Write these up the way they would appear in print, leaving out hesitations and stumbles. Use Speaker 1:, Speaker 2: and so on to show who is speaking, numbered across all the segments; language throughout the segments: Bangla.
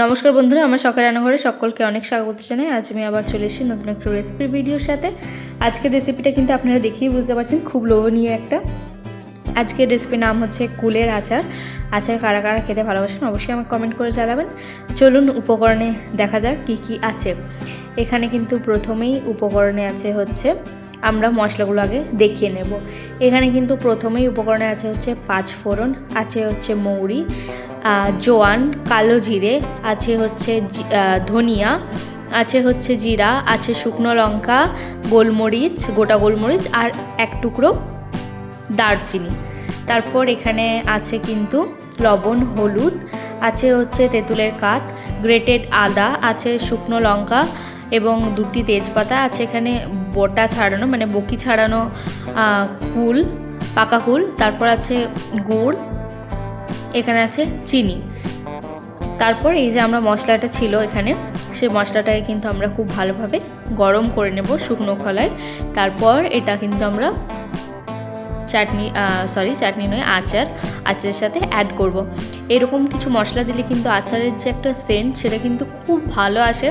Speaker 1: নমস্কার বন্ধুরা, আমার সকাল রান্নাঘরে সকলকে অনেক স্বাগত জানাই। আজ আমি আবার চলে এসেছি নতুন একটা রেসিপির ভিডিওর সাথে। আজকের রেসিপিটা কিন্তু আপনারা দেখেই বুঝতে পারছেন, খুব লোভনীয় একটা। আজকের রেসিপির নাম হচ্ছে কুলের আচার। আচার কারা কারা খেতে ভালোবাসেন অবশ্যই আমাকে কমেন্ট করে জানাবেন। চলুন উপকরণে দেখা যাক কী কী আছে। এখানে কিন্তু প্রথমেই উপকরণে আছে হচ্ছে, আমরা মশলাগুলো আগে দেখিয়ে নেব। এখানে কিন্তু প্রথমেই উপকরণে আছে হচ্ছে 5 ফোড়ন, আছে হচ্ছে মৌরি, জোয়ান, কালো জিরে, আছে হচ্ছে ধনিয়া, আছে হচ্ছে জিরা, আছে শুকনো লঙ্কা, গোলমরিচ, গোটা গোলমরিচ, আর এক টুকরো দারচিনি। তারপর এখানে আছে কিন্তু লবণ, হলুদ, আছে হচ্ছে তেঁতুলের কাঠ, গ্রেটেড আদা, আছে শুকনো লঙ্কা এবং 2টি তেজপাতা, আছে এখানে বোটা ছাড়ানো মানে বকি ছাড়ানো কুল, পাকা কুল, তারপর আছে গুড়, এখানে আছে চিনি। তারপর এই যে আমরা মশলাটা ছিল এখানে, সেই মশলাটাকে কিন্তু আমরা খুব ভালোভাবে গরম করে নেব শুকনো খোলায়। তারপর এটা কিন্তু আমরা চাটনি নয়, আচারের সাথে অ্যাড করব। এরকম কিছু মশলা দিলে কিন্তু আচারের যে একটা সেন্ট, সেটা কিন্তু খুব ভালো আসে,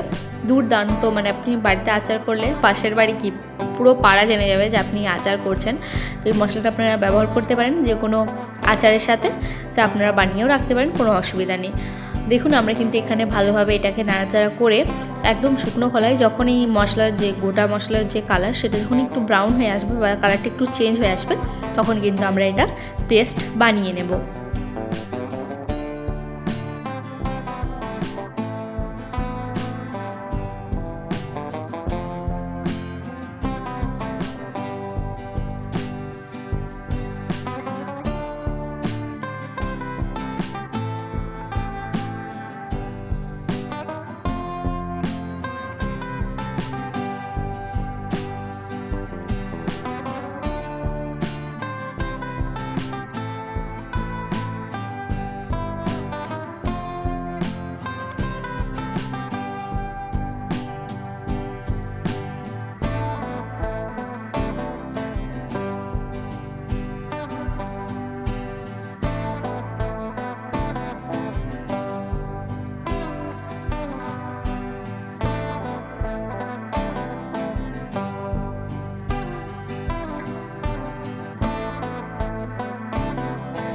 Speaker 1: দুর্দান্ত। মানে আপনি বাড়িতে আচার করলে পাশের বাড়ি কি পুরো পাড়া জেনে যাবে যে আপনি আচার করছেন। তো এই মশলাটা আপনারা ব্যবহার করতে পারেন যে কোনো আচারের সাথে, তা আপনারা বানিয়েও রাখতে পারেন, কোনো অসুবিধা নেই। দেখুন আমরা কিন্তু এখানে ভালোভাবে এটাকে নাড়াচাড়া করে একদম শুকনো খোলায়, যখন এই মশলার যে গোটা মশলার যে কালার, সেটা যখন একটু ব্রাউন হয়ে আসবে বা কালারটা একটু চেঞ্জ হয়ে আসবে, তখন কিন্তু আমরা এটা পেস্ট বানিয়ে নেব।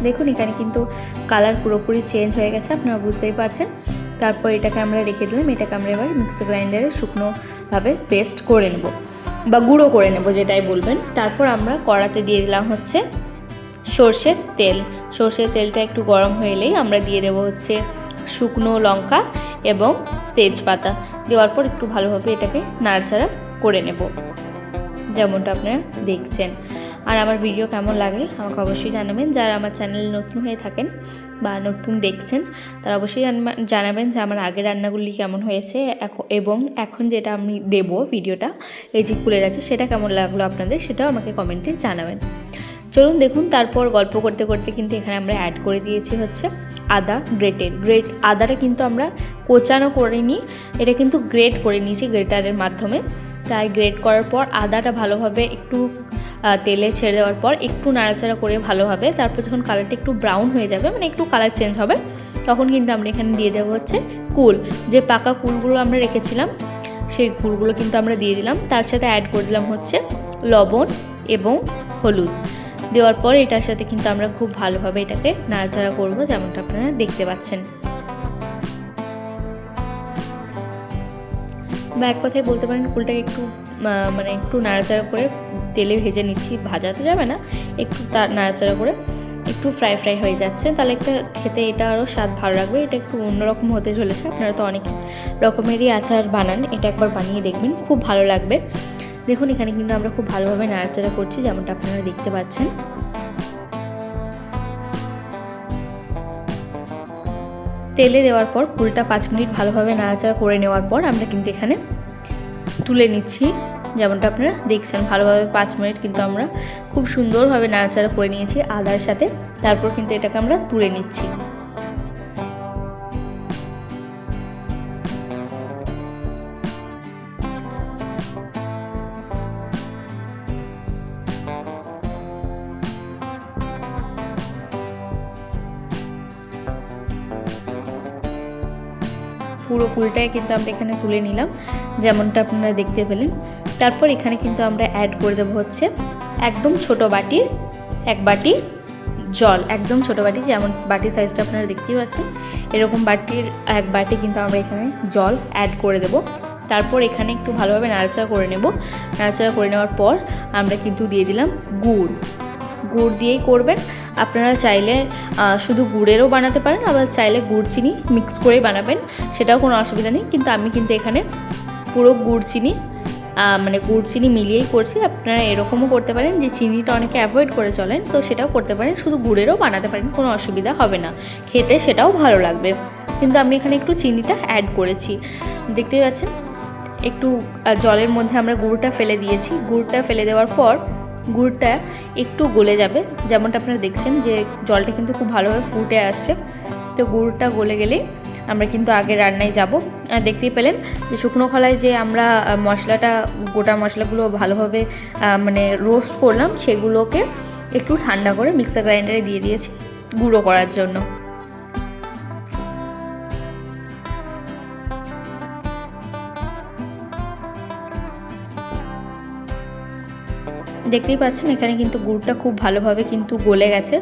Speaker 1: দেখুন এখানে কিন্তু কালার পুরোপুরি চেঞ্জ হয়ে গেছে, আপনারা বুঝতেই পারছেন। তারপর এটাকে আমরা রেখে দিলাম। এটাকে আমরা এবার মিক্সি গ্রাইন্ডারে শুকনোভাবে পেস্ট করে নেব বা গুঁড়ো করে নেব, যেটাই বলবেন। তারপর আমরা কড়াতে দিয়ে দিলাম হচ্ছে সর্ষের তেল। সর্ষের তেলটা একটু গরম হয়ে এলেই আমরা দিয়ে দেবো হচ্ছে শুকনো লঙ্কা এবং তেজপাতা। দেওয়ার পর একটু ভালোভাবে এটাকে নাড়াচাড়া করে নেব, যেমনটা আপনারা দেখছেন। আর আমার ভিডিও কেমন লাগে আমাকে অবশ্যই জানাবেন। যারা আমার চ্যানেলে নতুন হয়ে থাকেন বা নতুন দেখছেন, তারা অবশ্যই জানাবেন যে আমার আগের রান্নাগুলি কেমন হয়েছে এবং এখন যেটা আমি দেব ভিডিওটা, এই যে কুলের আছে, সেটা কেমন লাগলো আপনাদের, সেটাও আমাকে কমেন্টে জানাবেন। চলুন দেখুন, তারপর গল্প করতে করতে কিন্তু এখানে আমরা অ্যাড করে দিয়েছি হচ্ছে আদা, আদাটা কিন্তু আমরা কোচানো করিনি, এটা কিন্তু গ্রেট করে নিয়েছি গ্রেটারের মাধ্যমে। তাই গ্রেট করার পর আদাটা ভালোভাবে একটু তেলে ছেড়ে দেওয়ার পর একটু নাড়াচাড়া করে ভালোভাবে, তারপর যখন কালারটা একটু ব্রাউন হয়ে যাবে, মানে একটু কালার চেঞ্জ হবে, তখন কিন্তু আমরা এখানে দিয়ে দেবো হচ্ছে কুল। যে পাকা কুলগুলো আমরা রেখেছিলাম, সেই কুলগুলো কিন্তু আমরা দিয়ে দিলাম। তার সাথে অ্যাড করে দিলাম হচ্ছে লবণ এবং হলুদ। দেওয়ার পর এটার সাথে কিন্তু আমরা খুব ভালোভাবে এটাকে নাড়াচাড়া করব, যেমনটা আপনারা দেখতে পাচ্ছেন। বা এক কথায় বলতে পারেন, কুলটাকে একটু একটু নাড়াচাড়া করে তেলে ভেজে নিচ্ছি, ভাজা তো যাবে না, একটু নাড়াচাড়া করে একটু ফ্রাই হয়ে যাচ্ছে, তাহলে একটা খেতে এটা আরও স্বাদ ভালো লাগবে। এটা একটু অন্যরকম হতে চলেছে। আপনারা তো অনেক রকমেরই আচার বানান, এটা একবার বানিয়ে দেখবেন, খুব ভালো লাগবে। দেখুন এখানে কিন্তু আমরা খুব ভালোভাবে নাড়াচাড়া করছি, যেমনটা আপনারা দেখতে পাচ্ছেন। তেলে দেওয়ার পর কুলটা 5 মিনিট ভালোভাবে নাড়াচাড়া করে নেওয়ার পর আমরা কিন্তু এখানে তুলে নিচ্ছি, যেমনটা আপনারা দেখছেন। ভালোভাবে 5 মিনিট কিন্তু আমরা খুব সুন্দরভাবে নাড়াচাড়া করে নিয়েছি আদার সাথে। তারপর কিন্তু এটাকে আমরা তুলে নিচ্ছি। পুরো কুলটাই কিন্তু আমরা এখানে তুলে নিলাম, যেমনটা আপনারা দেখতে পেলেন। তারপর এখানে কিন্তু আমরা অ্যাড করে দেবো হচ্ছে একদম ছোট বাটির 1 বাটি জল, একদম ছোট বাটি, যেমন বাটির সাইজটা আপনারা দেখতেই পাচ্ছেন, এরকম বাটির 1 বাটি কিন্তু আমরা এখানে জল অ্যাড করে দেব। তারপর এখানে একটু ভালোভাবে নাড়াচাড়া করে নেব। নাড়াচাড়া করে নেওয়ার পর আমরা কিন্তু দিয়ে দিলাম গুড়। গুড় দিয়েই করবেন। আপনারা চাইলে শুধু গুড়েরও বানাতে পারেন, আবার চাইলে গুড় চিনি মিক্স করেই বানাবেন, সেটাও কোনো অসুবিধা নেই। কিন্তু আমি কিন্তু এখানে পুরো গুড় চিনি মানে গুড় চিনি মিলিয়েই করছি। আপনারা এরকমও করতে পারেন যে চিনিটা অনেকে অ্যাভয়েড করে চলেন, তো সেটাও করতে পারেন, শুধু গুড়েরও বানাতে পারেন, কোনো অসুবিধা হবে না, খেতে সেটাও ভালো লাগবে। কিন্তু আমি এখানে একটু চিনিটা অ্যাড করেছি, দেখতেই পাচ্ছেন। একটু জলের মধ্যে আমরা গুড়টা ফেলে দিয়েছি। গুড়টা ফেলে দেওয়ার পর গুড়টা একটু গলে যাবে, যেমনটা আপনারা দেখছেন যে জলটা কিন্তু খুব ভালোভাবে ফুটে আসছে। তো গুড়টা গলে গেলে আমরা কিন্তু আগে রান্নায় যাব। আর দেখতেই পেলেন যে শুকনো খোলায় যে আমরা মশলাটা, গোটা মশলাগুলো ভালোভাবে মানে রোস্ট করলাম, সেগুলোকে একটু ঠান্ডা করে মিক্সার গ্রাইন্ডারে দিয়ে দিয়েছি গুঁড়ো করার জন্য। দেখতেই পাচ্ছেন এখানে কিন্তু গুড়টা খুব ভালোভাবে কিন্তু গলে গেছে।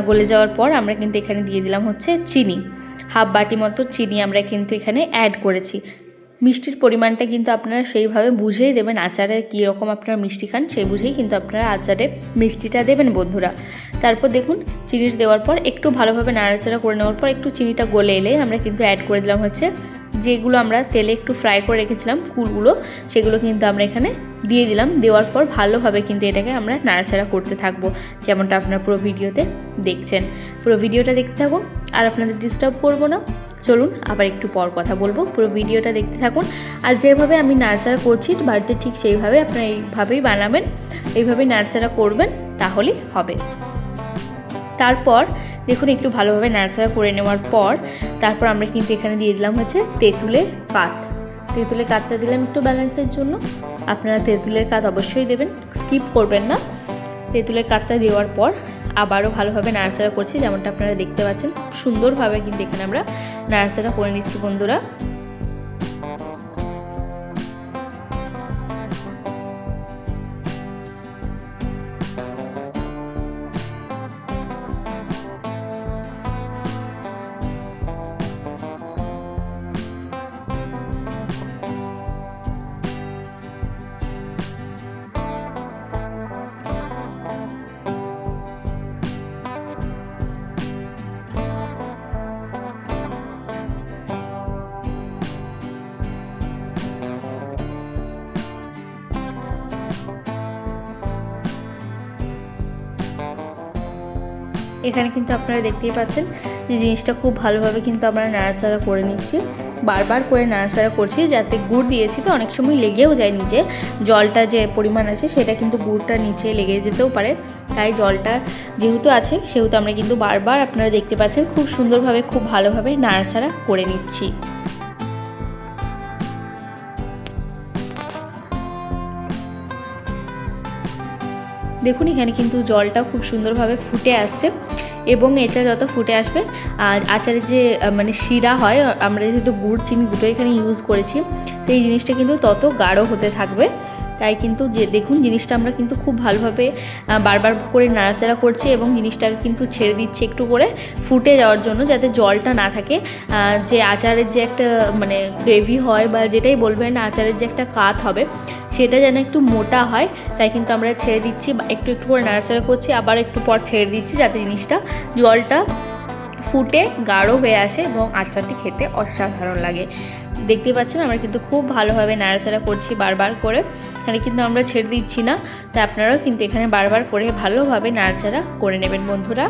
Speaker 1: গলে যাওয়ার পর আমরা কিন্তু এখানে দিয়ে দিলাম হচ্ছে চিনি, 1/2 বাটি মতো চিনি আমরা কিন্তু এখানে অ্যাড করেছি। মিষ্টির পরিমাণটা কিন্তু আপনারা সেইভাবে বুঝেই দেবেন, আচারে কীরকম আপনারা মিষ্টি খান সেই বুঝেই কিন্তু আপনারা আচারে মিষ্টিটা দেবেন বন্ধুরা। তারপর দেখুন চিনিটা দেওয়ার পর একটু ভালোভাবে নাড়াচাড়া করে নেওয়ার পর একটু চিনিটা গলে এলে আমরা কিন্তু অ্যাড করে দিলাম হচ্ছে যেগুলো আমরা তেলে একটু ফ্রাই করে রেখেছিলাম কুলগুলো, সেগুলো কিন্তু আমরা এখানে দিয়ে দিলাম। দেওয়ার পর ভালোভাবে কিন্তু এটাকে আমরা নাড়াচাড়া করতে থাকবো, যেমনটা আপনারা পুরো ভিডিওতে দেখছেন। পুরো ভিডিওটা দেখতে থাকুন, আর আপনাদের ডিস্টার্ব করবো না। চলুন আবার একটু পর কথা বলবো, পুরো ভিডিওটা দেখতে থাকুন। আর যেভাবে আমি নাড়াচাড়া করছি বাড়িতে ঠিক সেইভাবে আপনারা এইভাবেই বানাবেন, এইভাবেই নাড়াচাড়া করবেন, তাহলেই হবে। তারপর দেখুন একটু ভালোভাবে নাড়াচাড়া করে নেওয়ার পর তারপর আমরা কিন্তু এখানে দিয়ে দিলাম হচ্ছে তেঁতুলের কাত। তেঁতুলের কাতটা দিলাম একটু ব্যালেন্সের জন্য। আপনারা তেঁতুলের কাত অবশ্যই দেবেন, স্কিপ করবেন না। তেঁতুলের কাতটা দেওয়ার পর আবারও ভালোভাবে নাড়াচাড়া করছি, যেমনটা আপনারা দেখতে পাচ্ছেন। খুব সুন্দরভাবে কিন্তু এখানে আমরা নাড়াচাড়া করে নিচ্ছি বন্ধুরা। এখানে কিন্তু আপনারা দেখতেই পাচ্ছেন যে জিনিসটা খুব ভালোভাবে কিন্তু আমরা নাড়াচাড়া করে নিচ্ছি, বারবার করে নাড়াচাড়া করছি, যাতে গুড় দিয়েছি তো অনেক সময় লেগেও যায় নিচে। জলটা যে পরিমাণ আছে সেটা কিন্তু গুড়টা নিচে লেগে যেতেও পারে, তাই জলটা যেহেতু আছে সেহেতু আমরা কিন্তু বারবার আপনারা দেখতে পাচ্ছেন খুব সুন্দরভাবে খুব ভালোভাবে নাড়াচাড়া করে নিচ্ছি। দেখুন এখানে কিন্তু জলটা খুব সুন্দরভাবে ফুটে আসছে, এবং এটা যত ফুটে আসবে আর আচারে যে মানে শিরা হয়, আমরা যেহেতু গুড় চিনি দুটো এখানে ইউজ করেছি, তো এই জিনিসটা কিন্তু তত গাঢ় হতে থাকবে। তাই কিন্তু যে দেখুন জিনিসটা আমরা কিন্তু খুব ভালোভাবে বারবার করে নাড়াচাড়া করছি, এবং জিনিসটাকে কিন্তু ছেড়ে দিচ্ছি একটু করে ফুটে যাওয়ার জন্য, যাতে জলটা না থাকে। যে আচারের যে একটা মানে গ্রেভি হয় বা যেটাই বলবেন, আচারের যে একটা কাত হবে সেটা যেন একটু মোটা হয়, তাই কিন্তু আমরা ছেড়ে দিচ্ছি, একটু একটু করে নাড়াচাড়া করছি, আবার একটু পর ছেড়ে দিচ্ছি, যাতে জিনিসটা জলটা ফুটে গাঢ় হয়ে আসে এবং আচারটি খেতে অসাধারণ লাগে। দেখতে পাচ্ছেন আমরা কিন্তু খুব ভালোভাবে নাড়াচাড়া করছি বারবার করে, এখানে কিন্তু আমরা ছেড়ে দিচ্ছি না। তাই আপনারাও কিন্তু এখানে বারবার করে ভালোভাবে নাড়াচাড়া করে নেবেন বন্ধুরা।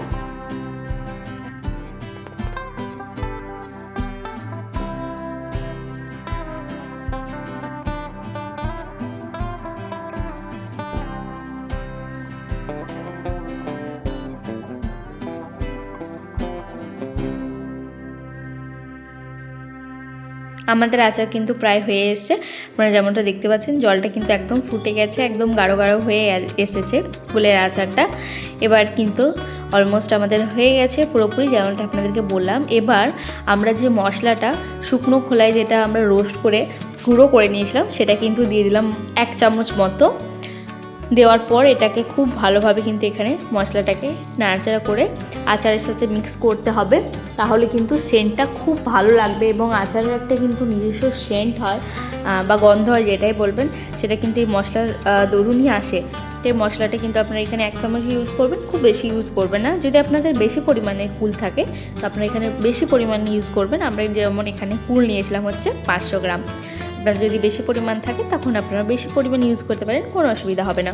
Speaker 1: আমাদের আচার কিন্তু প্রায় হয়ে এসেছে, আপনারা যেমনটা দেখতে পাচ্ছেন জলটা কিন্তু একদম ফুটে গেছে, একদম গাঢ় গাঢ় হয়ে এসেছে ফুলের আচারটা। এবার কিন্তু অলমোস্ট আমাদের হয়ে গেছে পুরোপুরি, যেমনটা আপনাদেরকে বললাম। এবার আমরা যে মশলাটা শুকনো খোলায় যেটা আমরা রোস্ট করে গুঁড়ো করে নিয়েছিলাম সেটা কিন্তু দিয়ে দিলাম 1 চামচ মতো। দেওয়ার পর এটাকে খুব ভালোভাবে কিন্তু এখানে মশলাটাকে নাড়াচাড়া করে আচারের সাথে মিক্স করতে হবে, তাহলে কিন্তু সেন্টটা খুব ভালো লাগবে এবং আচারের একটা কিন্তু নিজস্ব সেন্ট হয় বা গন্ধ হয়, যেটাই বলবেন সেটা কিন্তু এই মশলার দরুনই আসে। তো এই মশলাটা কিন্তু আপনারা এখানে 1 চামচ ইউজ করবেন, খুব বেশি ইউজ করবেন না। যদি আপনাদের বেশি পরিমাণে কুল থাকে তো আপনারা এখানে বেশি পরিমাণে ইউজ করবেন। আমরা যেমন এখানে কুল নিয়েছিলাম হচ্ছে 500 গ্রাম। আপনার যদি বেশি পরিমাণ থাকে তখন আপনারা বেশি পরিমাণ ইউজ করতে পারেন, কোনো অসুবিধা হবে না।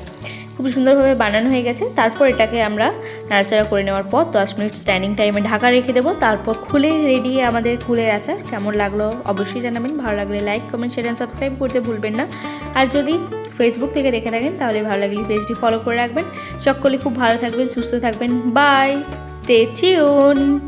Speaker 1: খুব সুন্দরভাবে বানানো হয়ে গেছে। তারপর এটাকে আমরা নাড়াচাড়া করে নেওয়ার পর 10 মিনিট স্ট্যান্ডিং টাইমে ঢাকা রেখে দেবো। তারপর খুলে রেডি আমাদের কুলের আচার। কেমন লাগলো অবশ্যই জানাবেন, ভালো লাগলে like, comment, share and subscribe করতে ভুলবেন না। আর যদি ফেসবুক থেকে দেখে থাকেন তাহলে ভালো লাগলে পেজটি ফলো করে রাখবেন। সকলে খুব ভালো থাকবেন, সুস্থ থাকবেন। Bye, stay tuned.